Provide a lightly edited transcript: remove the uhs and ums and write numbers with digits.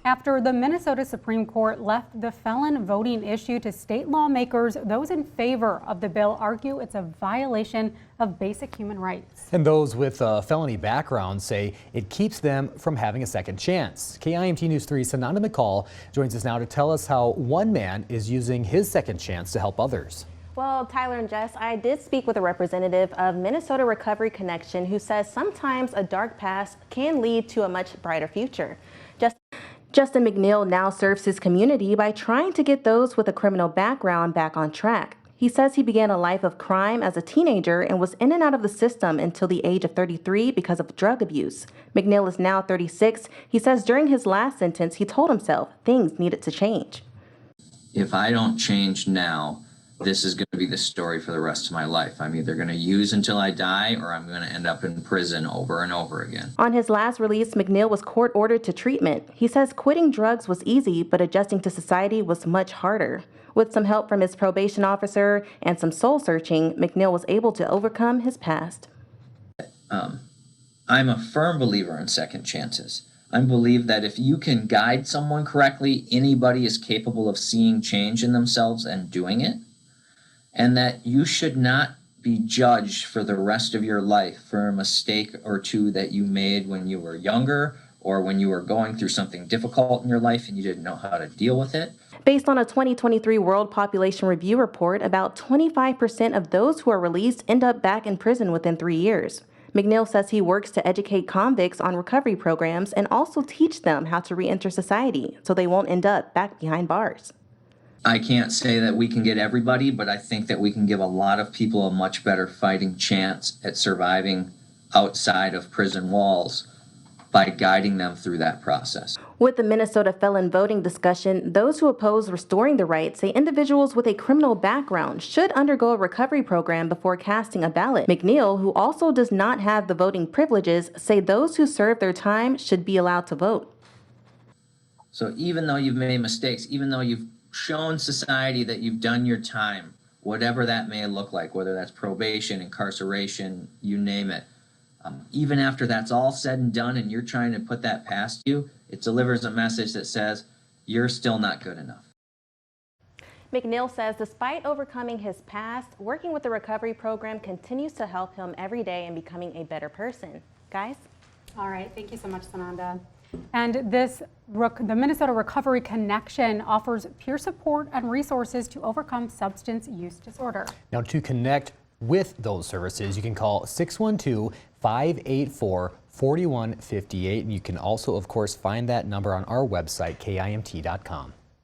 after the Minnesota Supreme Court left the felon voting issue to state lawmakers. Those in favor of the bill argue it's a violation of basic human rights. And those with a felony background say it keeps them from having a second chance. KIMT News 3's Sananda McCall joins us now to tell us how one man is using his second chance to help others. Well, Tyler and Jess, I did speak with a representative of Minnesota Recovery Connection who says sometimes a dark past can lead to a much brighter future. Justin McNeil now serves his community by trying to get those with a criminal background back on track. He says he began a life of crime as a teenager and was in and out of the system until the age of 33 because of drug abuse. McNeil is now 36. He says during his last sentence, he told himself things needed to change. If I don't change now, this is going to be the story for the rest of my life. I'm either going to use until I die or I'm going to end up in prison over and over again. On his last release, McNeil was court-ordered to treatment. He says quitting drugs was easy, but adjusting to society was much harder. With some help from his probation officer and some soul-searching, McNeil was able to overcome his past. I'm a firm believer in second chances. I believe that if you can guide someone correctly, anybody is capable of seeing change in themselves and doing it. And that you should not be judged for the rest of your life for a mistake or two that you made when you were younger or when you were going through something difficult in your life and you didn't know how to deal with it. Based on a 2023 World Population Review report, about 25% of those who are released end up back in prison within 3 years. McNeil says he works to educate convicts on recovery programs and also teach them how to re-enter society so they won't end up back behind bars. I can't say that we can get everybody, but I think that we can give a lot of people a much better fighting chance at surviving outside of prison walls by guiding them through that process. With the Minnesota felon voting discussion, those who oppose restoring the right say individuals with a criminal background should undergo a recovery program before casting a ballot. McNeil, who also does not have the voting privileges, say those who serve their time should be allowed to vote. So even though you've made mistakes, even though you've shown society that you've done your time, whatever that may look like, whether that's probation, incarceration, you name it. Even after that's all said and done and you're trying to put that past you, it delivers a message that says you're still not good enough. McNeil says despite overcoming his past, working with the recovery program continues to help him every day in becoming a better person. Guys? All right, thank you so much, Sananda. And the Minnesota Recovery Connection offers peer support and resources to overcome substance use disorder. Now, to connect with those services, you can call 612-584-4158. And you can also, of course, find that number on our website, KIMT.com.